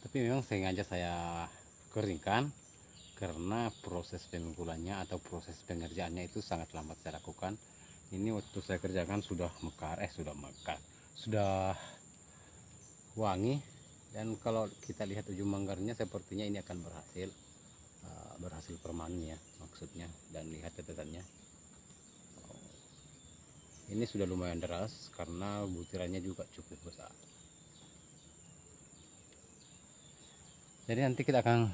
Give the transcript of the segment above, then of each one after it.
Tapi memang sengaja saya keringkan karena proses pemikulannya atau proses pengerjaannya itu sangat lambat saya lakukan. Ini waktu saya kerjakan sudah sudah wangi, dan kalau kita lihat ujung manggarnya sepertinya ini akan berhasil permanen ya maksudnya. Dan lihat tetesannya, ini sudah lumayan deras karena butirannya juga cukup besar. Jadi nanti kita akan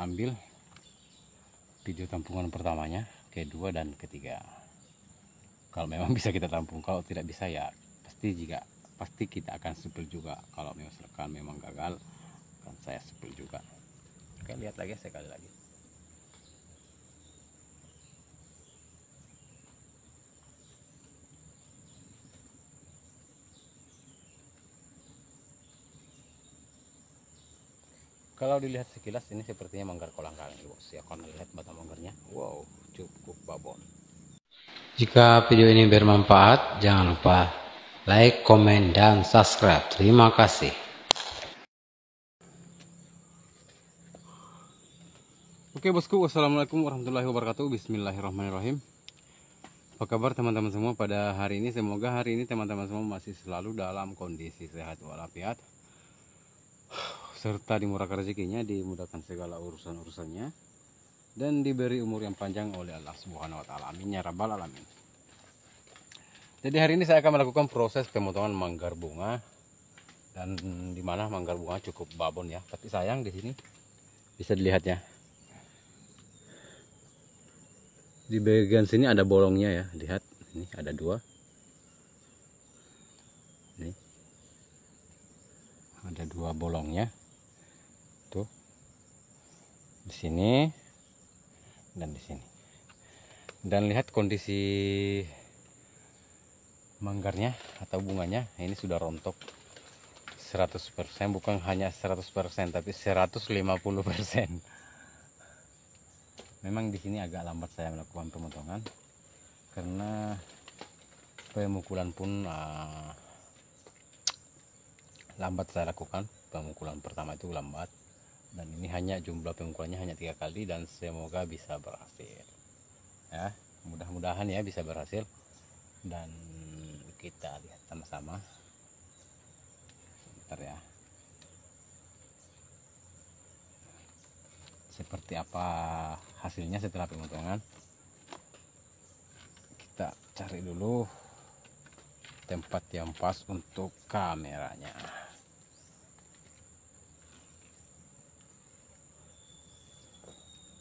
ambil video tampungan pertamanya, kedua dan ketiga. Kalau memang bisa kita tampung, kalau tidak bisa ya pasti kita akan sepil juga. Kalau misalkan memang gagal, akan saya sepil juga. Oke, lihat lagi sekali lagi. Kalau dilihat sekilas ini sepertinya manggar kolang-kaling, bos. Ya, kalau lihat batang manggarnya, wow, cukup babon. Jika video ini bermanfaat, jangan lupa like, komen, dan subscribe. Terima kasih. Oke bosku, wassalamualaikum warahmatullahi wabarakatuh. Bismillahirrahmanirrahim. Apa kabar teman-teman semua pada hari ini? Semoga hari ini teman-teman semua masih selalu dalam kondisi sehat walafiat, serta dimurahkan rezekinya, dimudahkan segala urusan-urusannya, dan diberi umur yang panjang oleh Allah Subhanahu wa taala. Amin ya rabbal alamin. Jadi hari ini saya akan melakukan proses pemotongan manggar bunga, dan dimana manggar bunga cukup babon ya. Tapi sayang di sini bisa dilihat ya, di bagian sini ada bolongnya ya. Lihat, ini ada dua. Ini ada dua bolongnya. Tuh, di sini dan di sini. Dan lihat kondisi manggarnya atau bunganya, ini sudah rontok 100%, bukan hanya 100% tapi 150%. Memang di sini agak lambat saya melakukan pemotongan karena pemukulan pun lambat saya lakukan. Pemukulan pertama itu lambat, dan ini hanya jumlah pemukulannya hanya 3 kali, dan semoga bisa berhasil ya. Mudah-mudahan ya bisa berhasil, dan kita lihat sama-sama. Sebentar ya, seperti apa hasilnya setelah pemotongan. Kita cari dulu tempat yang pas untuk kameranya.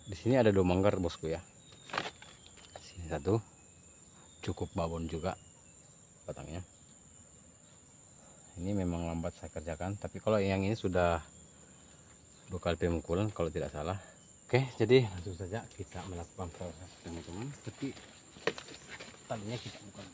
Di sini ada 2 manggar bosku ya. Sini satu, cukup babon juga batangnya. Ini memang lambat saya kerjakan, tapi kalau yang ini sudah 2 kali pemukulan kalau tidak salah. Oke, jadi langsung saja kita melakukan proses pemotongan. Tapi tadinya kita bukan.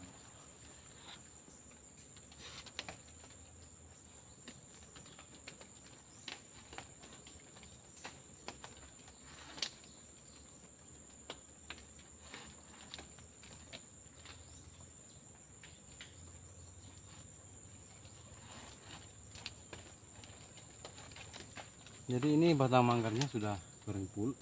Jadi ini batang manggarnya sudah berempul.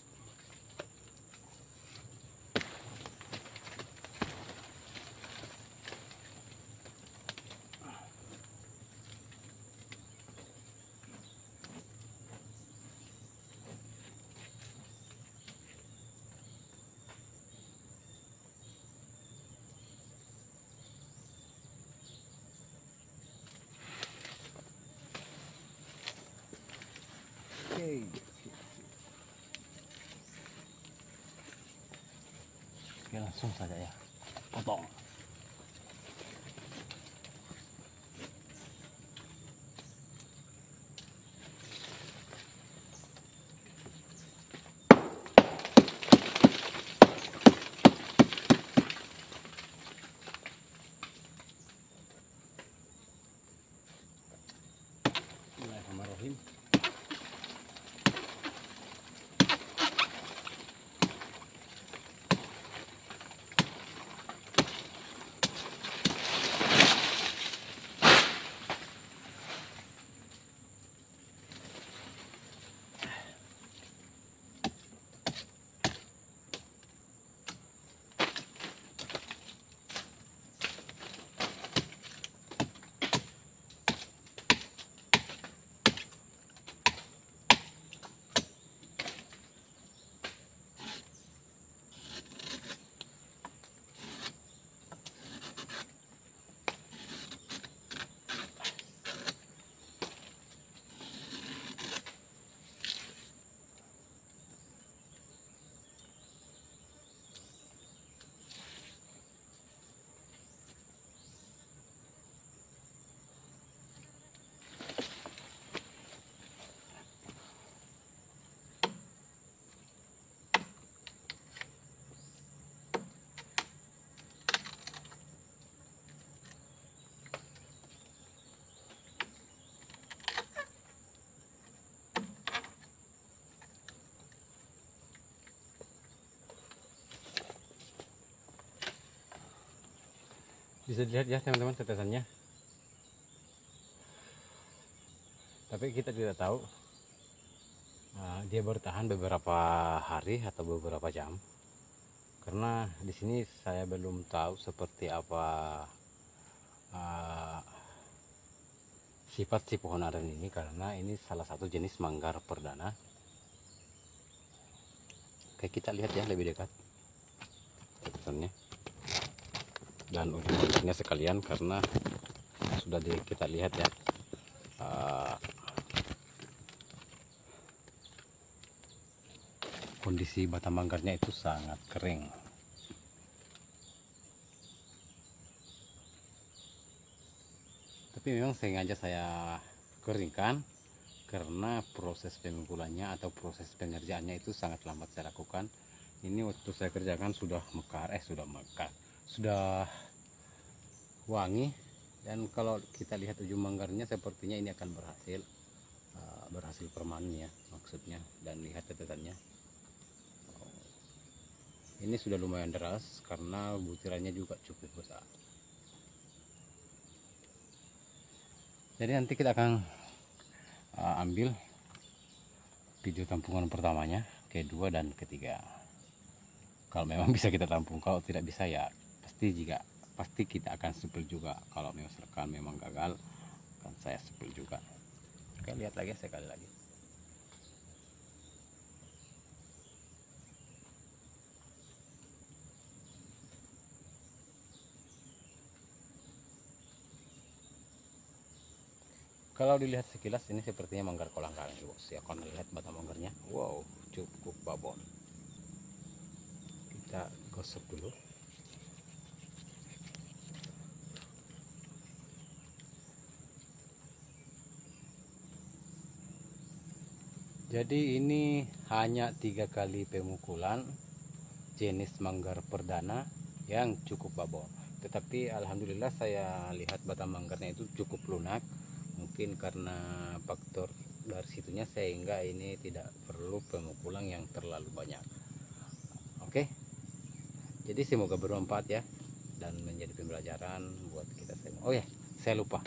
Oke. Oke, langsung saja ya, potong. Bismillahirrahmanirrahim. Bisa dilihat ya teman-teman tetesannya, tapi kita tidak tahu dia bertahan beberapa hari atau beberapa jam, karena di sini saya belum tahu seperti apa sifat si pohon aren ini, karena ini salah satu jenis manggar perdana. Oke, kita lihat ya lebih dekat tetesannya dan ujung-ujungnya sekalian, karena sudah kita lihat ya kondisi batang manggarnya itu sangat kering. Tapi memang sengaja saya keringkan karena proses pemengkulannya atau proses pengerjaannya itu sangat lambat saya lakukan. Ini waktu saya kerjakan sudah sudah wangi, dan kalau kita lihat ujung manggarnya sepertinya ini akan berhasil permanen ya maksudnya. Dan lihat tetesannya, ini sudah lumayan deras karena butirannya juga cukup besar. Jadi nanti kita akan ambil video tampungan pertamanya, kedua dan ketiga. Kalau memang bisa kita tampung, kalau tidak bisa ya pasti kita akan sepil juga. Kalau misalkan memang gagal, akan saya sepil juga. Oke, lihat lagi sekali lagi. Kalau dilihat sekilas ini sepertinya manggar kolang kaling, bos. Ya, kalau lihat batang manggarnya, wow, cukup babon. Kita gosok dulu. Jadi ini hanya 3 kali pemukulan jenis manggar perdana yang cukup babon. Tetapi alhamdulillah saya lihat batang manggarnya itu cukup lunak. Mungkin karena faktor dari situnya sehingga ini tidak perlu pemukulan yang terlalu banyak. Oke, jadi semoga bermanfaat ya dan menjadi pembelajaran buat kita semua. Oh ya, saya lupa.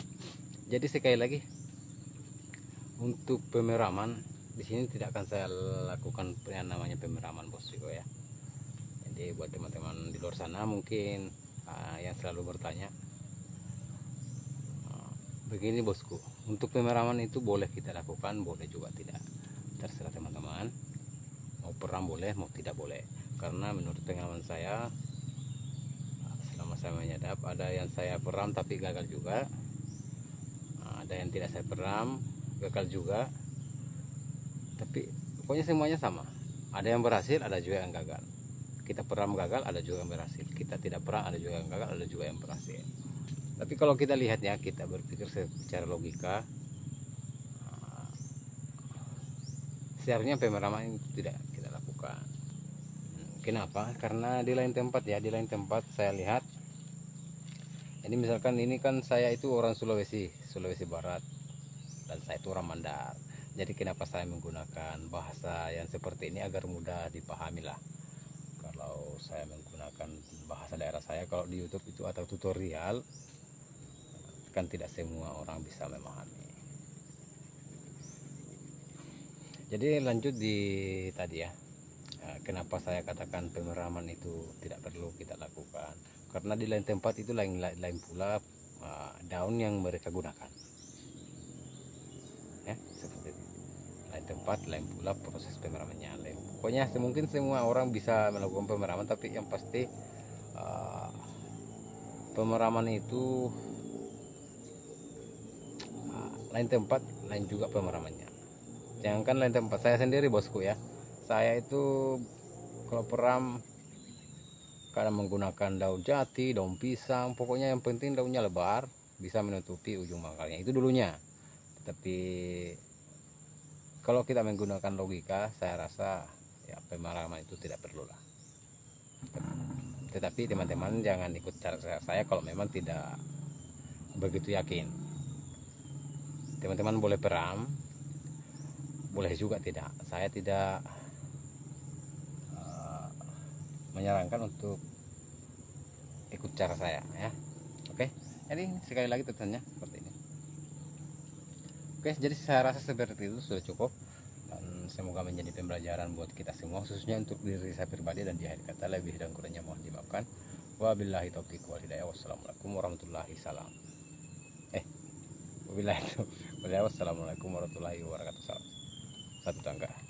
Jadi sekali lagi, untuk pemeraman di sini tidak akan saya lakukan yang namanya pemeraman bosku ya. Jadi buat teman-teman di luar sana mungkin yang selalu bertanya, begini bosku, untuk pemeraman itu boleh kita lakukan, boleh juga tidak, terserah teman-teman. Mau peram boleh, mau tidak boleh. Karena menurut pengalaman saya selama saya menyadap, ada yang saya peram tapi gagal juga, ada yang tidak saya peram gagal juga. Tapi pokoknya semuanya sama, ada yang berhasil, ada juga yang gagal. Kita peram gagal, ada juga yang berhasil. Kita tidak peram, ada juga yang gagal, ada juga yang berhasil. Tapi kalau kita lihat ya, kita berpikir secara logika, seharusnya pemeraman itu tidak kita lakukan. Kenapa? Karena di lain tempat ya, di lain tempat saya lihat. Ini misalkan ini kan saya itu orang Sulawesi Barat, dan saya itu orang Mandar. Jadi kenapa saya menggunakan bahasa yang seperti ini agar mudah dipahami lah. Kalau saya menggunakan bahasa daerah saya, kalau di YouTube itu atau tutorial, kan tidak semua orang bisa memahami. Jadi lanjut di tadi ya, kenapa saya katakan pemeraman itu tidak perlu kita lakukan, karena di lain tempat itu lain pula daun yang mereka gunakan ya, seperti itu. Lain tempat lain pula proses pemeramannya lain. Pokoknya mungkin semua orang bisa melakukan pemeraman, tapi yang pasti pemeraman itu lain tempat lain juga pemeramannya. Jangankan lain tempat, saya sendiri bosku ya, saya itu kalau peram kadang menggunakan daun jati, daun pisang, pokoknya yang penting daunnya lebar, bisa menutupi ujung manggarnya itu dulunya. Tapi kalau kita menggunakan logika, saya rasa ya pemeraman itu tidak perlu lah. Tetapi teman-teman jangan ikut cara saya kalau memang tidak begitu yakin. Teman-teman boleh peram, boleh juga tidak. Saya tidak menyarankan untuk ikut cara saya ya. Oke, jadi sekali lagi tulisannya seperti ini. Oke, jadi saya rasa seperti itu sudah cukup, dan semoga menjadi pembelajaran buat kita semua, khususnya untuk diri saya pribadi. Dan di akhir kata, lebih dan kurangnya mohon dimaafkan. Wabillahi taufiq wal hidayah. Wassalamualaikum warahmatullahi salam. Wabillahi taufiq wal hidayah. Wassalamualaikum warahmatullahi wabarakatuh. Salam satu tangga.